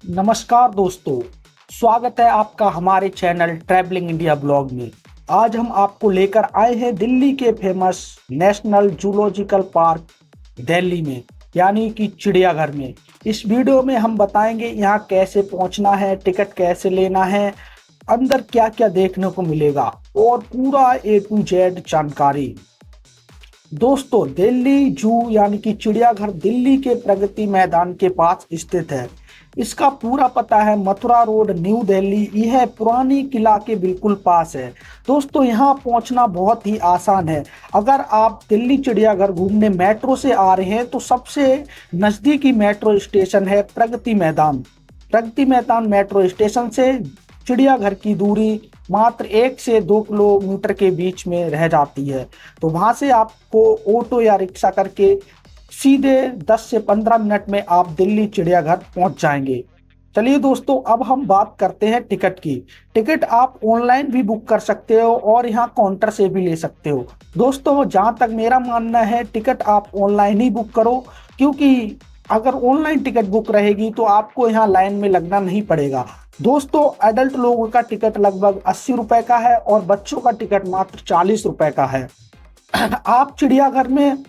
नमस्कार दोस्तों, स्वागत है आपका हमारे चैनल ट्रैवलिंग इंडिया ब्लॉग में। आज हम आपको लेकर आए हैं दिल्ली के famous national zoological park Delhi में, यानी कि चिड़ियाघर में। इस वीडियो में हम बताएंगे यहाँ कैसे पहुँचना है, टिकट कैसे लेना है, अंदर क्या क्या देखने को मिलेगा और पूरा A to Z जानकारी। दोस्तों, दिल्ली जू यानी कि चिड़ियाघर दिल्ली के प्रगति मैदान के पास स्थित है। इसका पूरा पता है मथुरा रोड, न्यू दिल्ली। यह पुरानी किला के बिल्कुल पास है। दोस्तों, यहाँ पहुँचना बहुत ही आसान है। अगर आप दिल्ली चिड़ियाघर घूमने मेट्रो से आ रहे हैं तो सबसे नज़दीकी मेट्रो स्टेशन है प्रगति मैदान। प्रगति मैदान मेट्रो स्टेशन से चिड़ियाघर की दूरी मात्र 1 से 2 किलोमीटर के बीच में रह जाती है। तो वहां से आपको ऑटो या रिक्शा करके सीधे 10 से 15 मिनट में आप दिल्ली चिड़ियाघर पहुंच जाएंगे। चलिए दोस्तों, अब हम बात करते हैं टिकट की। टिकट आप ऑनलाइन भी बुक कर सकते हो और यहाँ काउंटर से भी ले सकते हो। दोस्तों, जहां तक मेरा मानना है, टिकट आप ऑनलाइन ही बुक करो, क्योंकि अगर ऑनलाइन टिकट बुक रहेगी तो आपको यहाँ लाइन में लगना नहीं पड़ेगा। दोस्तों, एडल्ट लोगों का टिकट लगभग 80 रुपए का है और बच्चों का टिकट मात्र 40 रुपए का है। आप चिड़ियाघर में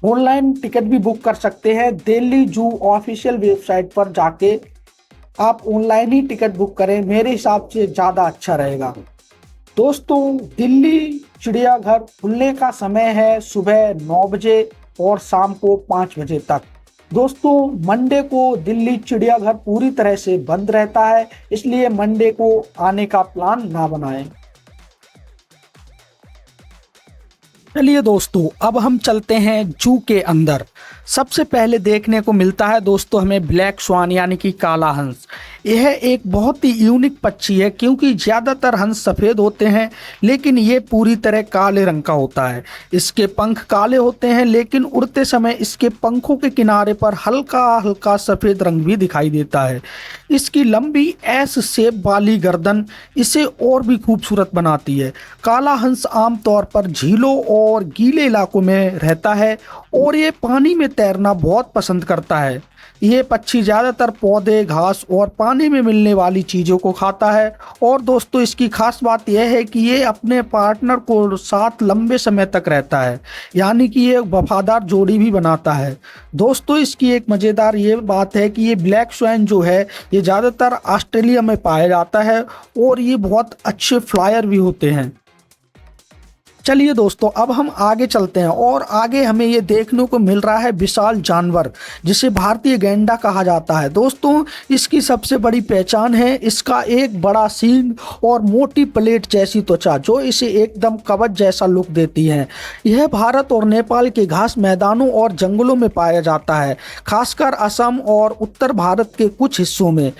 ऑनलाइन टिकट भी बुक कर सकते हैं। दिल्ली जू ऑफिशियल वेबसाइट पर जाके आप ऑनलाइन ही टिकट बुक करें, मेरे हिसाब से ज़्यादा अच्छा रहेगा। दोस्तों, दिल्ली चिड़ियाघर खुलने का समय है सुबह 9 बजे और शाम को 5 बजे तक। दोस्तों, मंडे को दिल्ली चिड़ियाघर पूरी तरह से बंद रहता है, इसलिए मंडे को आने का प्लान ना बनाएं। चलिए दोस्तों, अब हम चलते हैं जू के अंदर। सबसे पहले देखने को मिलता है दोस्तों हमें ब्लैक स्वान यानी कि काला हंस। यह एक बहुत ही यूनिक पक्षी है, क्योंकि ज़्यादातर हंस सफ़ेद होते हैं लेकिन ये पूरी तरह काले रंग का होता है। इसके पंख काले होते हैं लेकिन उड़ते समय इसके पंखों के किनारे पर हल्का हल्का सफ़ेद रंग भी दिखाई देता है। इसकी लंबी एस शेप वाली गर्दन इसे और भी खूबसूरत बनाती है। काला हंस आमतौर पर झीलों और गीले इलाकों में रहता है और ये पानी में तैरना बहुत पसंद करता है। ये पक्षी ज़्यादातर पौधे, घास और पानी में मिलने वाली चीज़ों को खाता है। और दोस्तों, इसकी खास बात यह है कि ये अपने पार्टनर को साथ लंबे समय तक रहता है, यानी कि ये वफादार जोड़ी भी बनाता है। दोस्तों, इसकी एक मज़ेदार ये बात है कि ये ब्लैक स्वैन जो है ये ज़्यादातर ऑस्ट्रेलिया में पाया जाता है और ये बहुत अच्छे फ्लायर भी होते हैं। चलिए दोस्तों, अब हम आगे चलते हैं और आगे हमें ये देखने को मिल रहा है विशाल जानवर, जिसे भारतीय गैंडा कहा जाता है। दोस्तों, इसकी सबसे बड़ी पहचान है इसका एक बड़ा सींग और मोटी प्लेट जैसी त्वचा, जो इसे एकदम कवच जैसा लुक देती है। यह भारत और नेपाल के घास मैदानों और जंगलों में पाया जाता है, खासकर असम और उत्तर भारत के कुछ हिस्सों में।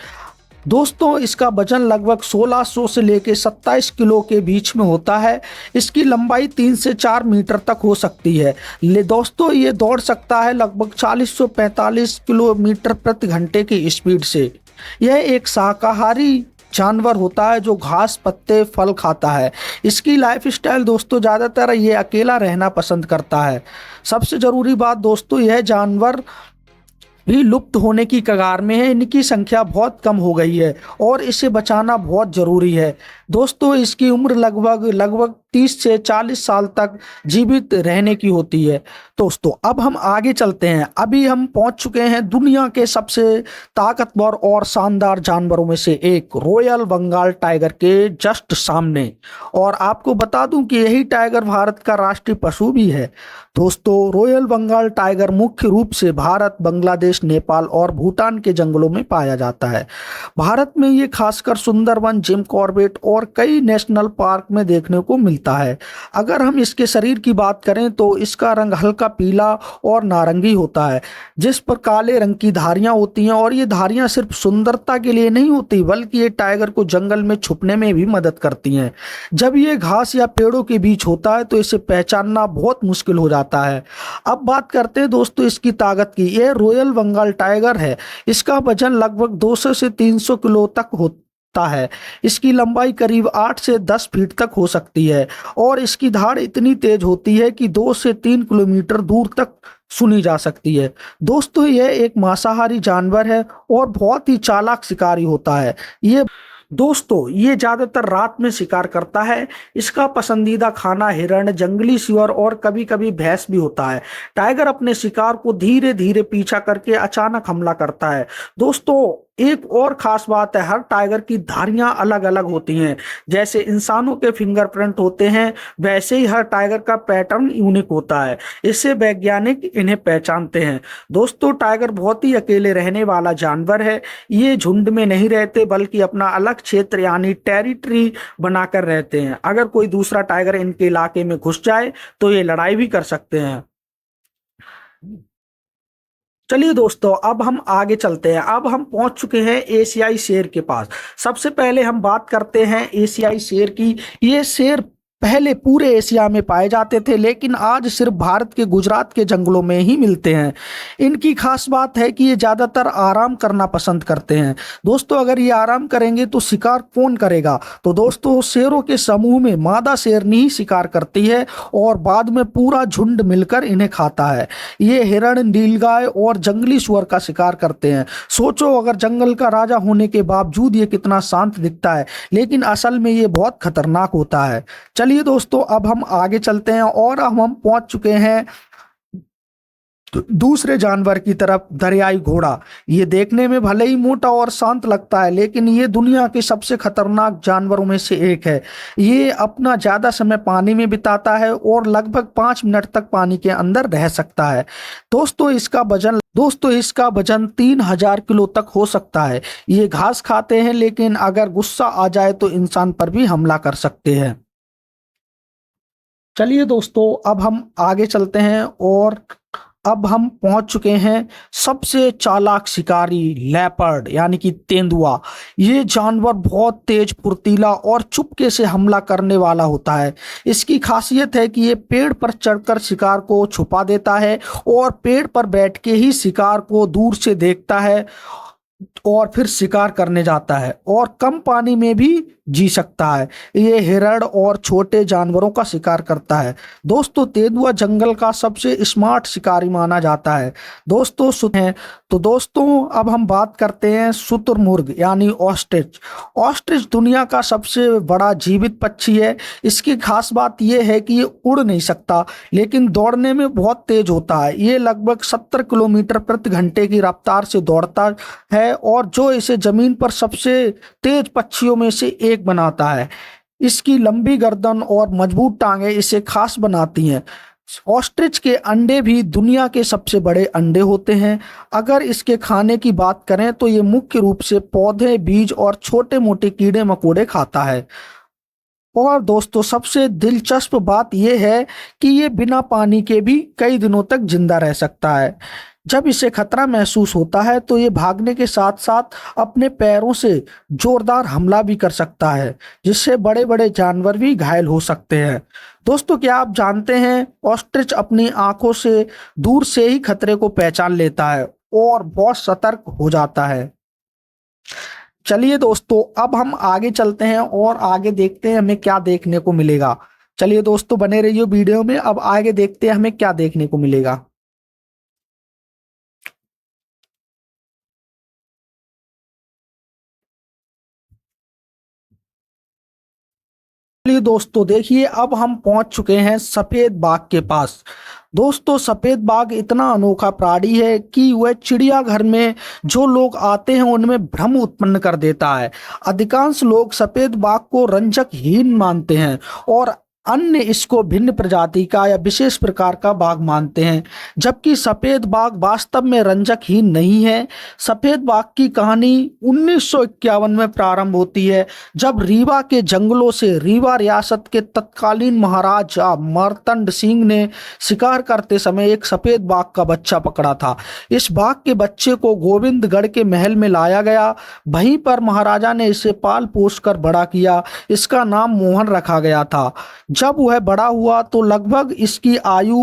दोस्तों, इसका वजन लगभग 1600 से लेकर 27 किलो के बीच में होता है। इसकी लंबाई 3 से 4 मीटर तक हो सकती है। दोस्तों, ये दौड़ सकता है लगभग 40 से 45 किलोमीटर प्रति घंटे की स्पीड से। यह एक शाकाहारी जानवर होता है जो घास, पत्ते, फल खाता है। इसकी लाइफ स्टाइल दोस्तों, ज़्यादातर ये अकेला रहना पसंद करता है। सबसे ज़रूरी बात दोस्तों, यह जानवर भी लुप्त होने की कगार में है। इनकी संख्या बहुत कम हो गई है और इसे बचाना बहुत ज़रूरी है। दोस्तों, इसकी उम्र लगभग 30 से 40 साल तक जीवित रहने की होती है। दोस्तों, अब हम आगे चलते हैं। अभी हम पहुंच चुके हैं दुनिया के सबसे ताकतवर और शानदार जानवरों में से एक रॉयल बंगाल टाइगर के जस्ट सामने। और आपको बता दूं कि यही टाइगर भारत का राष्ट्रीय पशु भी है। दोस्तों, रॉयल बंगाल टाइगर मुख्य रूप से भारत, बांग्लादेश, नेपाल और भूटान के जंगलों में पाया जाता है। भारत में ये खासकर सुंदरवन, जिम कॉर्बेट और कई नेशनल पार्क में देखने को मिलता है। अगर हम इसके शरीर की बात करें तो इसका रंग हल्का पीला और नारंगी होता है, जिस पर काले रंग की धारियां होती हैं। और ये धारियां सिर्फ सुंदरता के लिए नहीं होती, बल्कि ये टाइगर को जंगल में छुपने में भी मदद करती हैं। जब ये घास या पेड़ों के बीच होता है तो इसे पहचानना बहुत मुश्किल हो जाता है। अब बात करते हैं दोस्तों इसकी ताकत की। यह रॉयल बंगाल टाइगर है। इसका वजन लगभग 200 से 300 किलो तक होता है। इसकी लंबाई करीब 8 से 10 फीट तक हो सकती है और इसकी धाड़ इतनी तेज होती है कि 2 से 3 किलोमीटर दूर तक सुनी जा सकती है। दोस्तों यह एक मांसाहारी जानवर है और बहुत ही चालाक शिकारी होता है। ये दोस्तों ये ज्यादातर रात में शिकार करता है। इसका पसंदीदा खाना हिरण, जंगली सुअर और कभी कभी भैंस भी होता है। टाइगर अपने शिकार को धीरे धीरे पीछा करके अचानक हमला करता है। दोस्तों एक और खास बात है, हर टाइगर की धारियां अलग अलग होती हैं। जैसे इंसानों के फिंगरप्रिंट होते हैं, वैसे ही हर टाइगर का पैटर्न यूनिक होता है। इससे वैज्ञानिक इन्हें पहचानते हैं। दोस्तों टाइगर बहुत ही अकेले रहने वाला जानवर है। ये झुंड में नहीं रहते बल्कि अपना अलग क्षेत्र यानी टेरिटरी बनाकर रहते हैं। अगर कोई दूसरा टाइगर इनके इलाके में घुस जाए तो ये लड़ाई भी कर सकते हैं। चलिए दोस्तों अब हम आगे चलते हैं। अब हम पहुंच चुके हैं एशियाई शेर के पास। सबसे पहले हम बात करते हैं एशियाई शेर की। ये शेर पहले पूरे एशिया में पाए जाते थे, लेकिन आज सिर्फ भारत के गुजरात के जंगलों में ही मिलते हैं। इनकी खास बात है कि ये ज़्यादातर आराम करना पसंद करते हैं। दोस्तों अगर ये आराम करेंगे तो शिकार कौन करेगा? तो दोस्तों शेरों के समूह में मादा शेरनी ही शिकार करती है और बाद में पूरा झुंड मिलकर इन्हें खाता है। ये हिरण, नीलगाय और जंगली सुअर का शिकार करते हैं। सोचो अगर जंगल का राजा होने के बावजूद ये कितना शांत दिखता है, लेकिन असल में ये बहुत खतरनाक होता है। चलिए दोस्तों अब हम आगे चलते हैं और अब हम पहुंच चुके हैं दूसरे जानवर की तरफ, दरियाई घोड़ा। ये देखने में भले ही मोटा और शांत लगता है, लेकिन ये दुनिया के सबसे खतरनाक जानवरों में से एक है। ये अपना ज्यादा समय पानी में बिताता है और लगभग 5 मिनट तक पानी के अंदर रह सकता है। दोस्तों इसका वजन 3000 किलो तक हो सकता है। ये घास खाते हैं, लेकिन अगर गुस्सा आ जाए तो इंसान पर भी हमला कर सकते हैं। चलिए दोस्तों अब हम आगे चलते हैं और अब हम पहुंच चुके हैं सबसे चालाक शिकारी, लेपर्ड यानी कि तेंदुआ। ये जानवर बहुत तेज, फुर्तीला और चुपके से हमला करने वाला होता है। इसकी खासियत है कि ये पेड़ पर चढ़कर शिकार को छुपा देता है और पेड़ पर बैठ के ही शिकार को दूर से देखता है और फिर शिकार करने जाता है और कम पानी में भी जी सकता है। ये हिरण और छोटे जानवरों का शिकार करता है। दोस्तों तेंदुआ जंगल का सबसे स्मार्ट शिकारी माना जाता है। दोस्तों अब हम बात करते हैं शुतुरमुर्ग यानी ऑस्ट्रिच। ऑस्ट्रिच दुनिया का सबसे बड़ा जीवित पक्षी है। इसकी खास बात यह है कि ये उड़ नहीं सकता, लेकिन दौड़ने में बहुत तेज होता है। ये लगभग 70 किलोमीटर प्रति घंटे की रफ्तार से दौड़ता है और जो इसे जमीन पर सबसे तेज पक्षियों में से एक बनाता है। इसकी लंबी गर्दन और मजबूत टांगें इसे खास बनाती हैं। ऑस्ट्रिच के अंडे भी दुनिया के सबसे बड़े अंडे होते हैं। अगर इसके खाने की बात करें तो ये मुख्य रूप से पौधे, बीज और छोटे मोटे कीड़े मकोड़े खाता है। और दोस्तों सबसे दिलचस्प बात यह है कि ये बिना पानी के भी कई दिनों तक जिंदा रह सकता है। जब इसे खतरा महसूस होता है तो ये भागने के साथ साथ अपने पैरों से जोरदार हमला भी कर सकता है, जिससे बड़े बड़े जानवर भी घायल हो सकते हैं। दोस्तों क्या आप जानते हैं ऑस्ट्रिच अपनी आंखों से दूर से ही खतरे को पहचान लेता है और बहुत सतर्क हो जाता है। चलिए दोस्तों अब हम आगे चलते हैं और आगे देखते हैं हमें क्या देखने को मिलेगा। चलिए दोस्तों बने रहिए वीडियो में, अब आगे देखते हैं हमें क्या देखने को मिलेगा। चलिए दोस्तों देखिए अब हम पहुंच चुके हैं सफेद बाघ के पास। दोस्तों सफेद बाघ इतना अनोखा प्राणी है कि वह चिड़ियाघर में जो लोग आते हैं उनमें भ्रम उत्पन्न कर देता है। अधिकांश लोग सफेद बाघ को रंजकहीन मानते हैं और अन्य इसको भिन्न प्रजाति का या विशेष प्रकार का बाघ मानते हैं, जबकि सफेद बाघ वास्तव में रंजकहीन नहीं है। सफेद बाघ की कहानी 1951 में प्रारंभ होती है, जब रीवा के जंगलों से रीवा रियासत के तत्कालीन महाराजा मार्तंड सिंह ने शिकार करते समय एक सफेद बाघ का बच्चा पकड़ा था। इस बाघ के बच्चे को गोविंदगढ़ के महल में लाया गया। वहीं पर महाराजा ने इसे पाल पोस कर बड़ा किया। इसका नाम मोहन रखा गया था। जब वह बड़ा हुआ तो लगभग इसकी आयु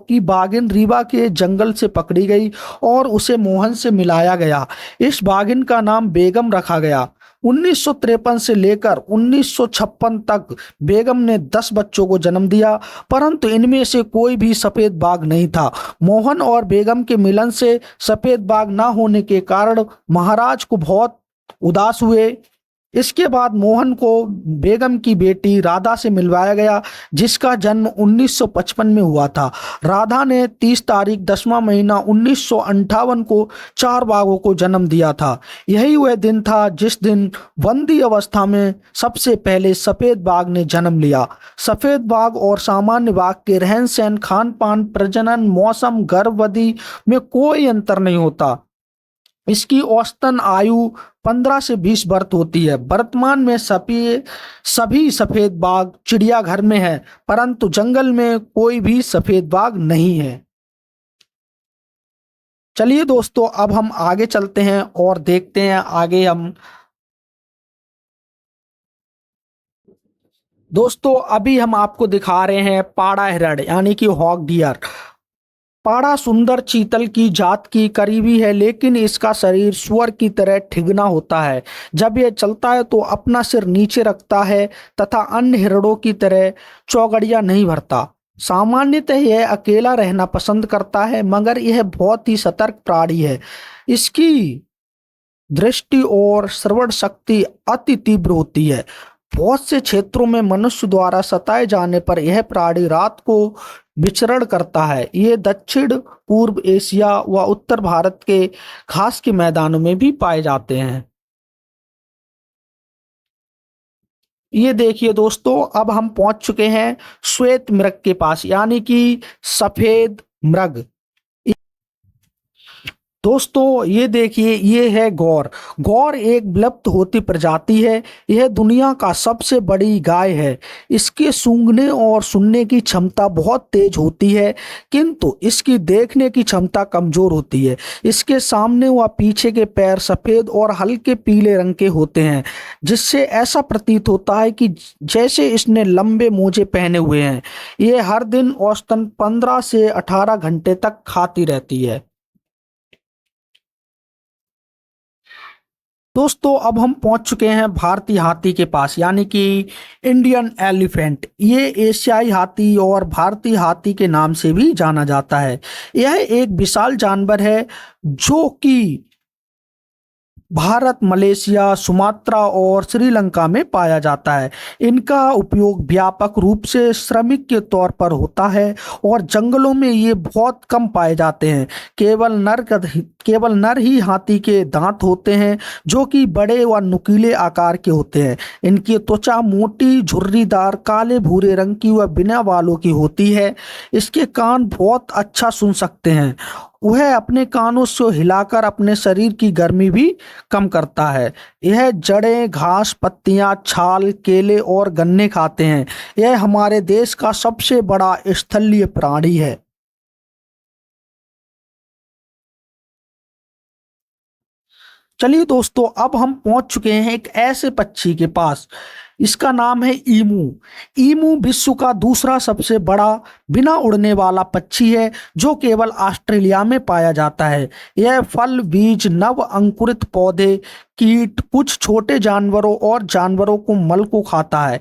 की बाघिन रीवा के जंगल से पकड़ी गई और उसे मोहन से मिलाया गया। इस बाघिन का नाम बेगम रखा गया। 1953 से लेकर 1956 तक बेगम ने 10 बच्चों को जन्म दिया, परंतु इनमें से कोई भी सफेद बाघ नहीं था। मोहन और बेगम के मिलन से सफेद बाघ न होने के कारण महाराज को बहुत उदास हुए। इसके बाद मोहन को बेगम की बेटी राधा से मिलवाया गया, जिसका जन्म 1955 में हुआ था। राधा ने 30 तारीख 10वां महीना 1958 को 4 बाघों को जन्म दिया था। यही वह दिन था जिस दिन बंदी अवस्था में सबसे पहले सफेद बाघ ने जन्म लिया। सफेद बाघ और सामान्य बाघ के रहन सहन, खान पान, प्रजनन, मौसम, गर्भवती में कोई अंतर नहीं होता। इसकी औसतन आयु 15 से 20 वर्ष होती है। वर्तमान में सभी सफेद बाघ चिड़ियाघर में है, परंतु जंगल में कोई भी सफेद बाघ नहीं है। चलिए दोस्तों, अब हम आगे चलते हैं और देखते हैं आगे हम दोस्तों अभी हम आपको दिखा रहे हैं पाड़ा हिरण यानी कि हॉग डियर। पाड़ा सुंदर चीतल की जात की करीबी है, लेकिन इसका शरीर सुअर की तरह ठिगना होता है। जब यह चलता है तो अपना सिर नीचे रखता है तथा अन्य हिरणों की तरह चौगड़िया नहीं भरता। सामान्यतः यह अकेला रहना पसंद करता है, मगर यह बहुत ही सतर्क प्राणी है। इसकी दृष्टि और श्रवण शक्ति अति तीव्र होती है। बहुत से क्षेत्रों में मनुष्य द्वारा सताए जाने पर यह प्राणी रात को विचरण करता है। ये दक्षिण पूर्व एशिया व उत्तर भारत के घास के मैदानों में भी पाए जाते हैं। ये देखिए दोस्तों, अब हम पहुंच चुके हैं श्वेत मृग के पास यानी कि सफेद मृग। दोस्तों ये देखिए, ये है गौर। गौर एक विलुप्त होती प्रजाति है। यह दुनिया का सबसे बड़ी गाय है। इसके सूंघने और सुनने की क्षमता बहुत तेज होती है, किंतु इसकी देखने की क्षमता कमजोर होती है। इसके सामने व पीछे के पैर सफेद और हल्के पीले रंग के होते हैं, जिससे ऐसा प्रतीत होता है कि जैसे इसने लंबे मोजे पहने हुए हैं। यह हर दिन औसतन 15 से 18 घंटे तक खाती रहती है। दोस्तों अब हम पहुंच चुके हैं भारतीय हाथी के पास यानी कि इंडियन एलिफेंट। ये एशियाई हाथी और भारतीय हाथी के नाम से भी जाना जाता है। यह एक विशाल जानवर है जो कि भारत, मलेशिया, सुमात्रा और श्रीलंका में पाया जाता है। इनका उपयोग व्यापक रूप से श्रमिक के तौर पर होता है और जंगलों में ये बहुत कम पाए जाते हैं। केवल नर ही हाथी के दांत होते हैं, जो कि बड़े व नुकीले आकार के होते हैं। इनकी त्वचा मोटी, झुर्रीदार, काले भूरे रंग की व बिना बालों की होती है। इसके कान बहुत अच्छा सुन सकते हैं। वह अपने कानों से हिलाकर अपने शरीर की गर्मी भी कम करता है। यह जड़ें, घास, पत्तियां, छाल, केले और गन्ने खाते हैं। यह हमारे देश का सबसे बड़ा स्थलीय प्राणी है। चलिए दोस्तों, अब हम पहुंच चुके हैं एक ऐसे पक्षी के पास। इसका नाम है ईमू। ईमू विश्व का दूसरा सबसे बड़ा बिना उड़ने वाला पक्षी है, जो केवल ऑस्ट्रेलिया में पाया जाता है। यह फल, बीज, नव अंकुरित पौधे, कीट, कुछ छोटे जानवरों और जानवरों को मल को खाता है।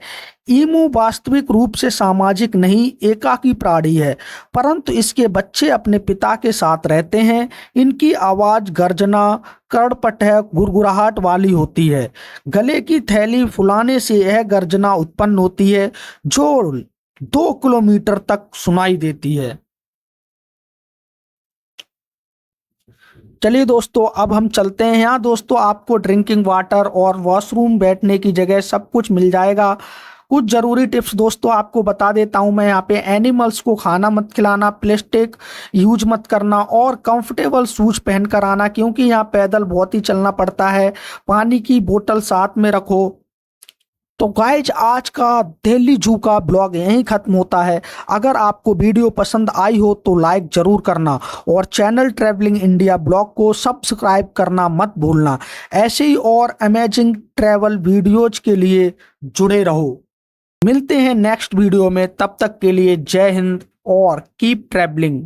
ईमू वास्तविक रूप से सामाजिक नहीं, एकाकी प्राणी है, परंतु इसके बच्चे अपने पिता के साथ रहते हैं। इनकी आवाज गर्जना, कर्णपटह, गुड़गुड़ाहट वाली होती है। गले की थैली फुलाने से यह गर्जना उत्पन्न होती है, जो 2 किलोमीटर तक सुनाई देती है। चलिए दोस्तों, अब हम चलते हैं। यहाँ दोस्तों आपको ड्रिंकिंग वाटर और वॉशरूम, बैठने की जगह सब कुछ मिल जाएगा। कुछ जरूरी टिप्स दोस्तों आपको बता देता हूँ मैं यहाँ पे। एनिमल्स को खाना मत खिलाना, प्लास्टिक यूज मत करना और कंफर्टेबल शूज पहन कर आना, क्योंकि यहाँ पैदल बहुत ही चलना पड़ता है। पानी की बोतल साथ में रखो। तो गाइज, आज का दिल्ली जू का ब्लॉग यहीं खत्म होता है। अगर आपको वीडियो पसंद आई हो तो लाइक जरूर करना और चैनल ट्रैवलिंग इंडिया ब्लॉग को सब्सक्राइब करना मत भूलना। ऐसे ही और अमेजिंग ट्रैवल वीडियोज के लिए जुड़े रहो। मिलते हैं नेक्स्ट वीडियो में, तब तक के लिए जय हिंद और कीप ट्रैवलिंग।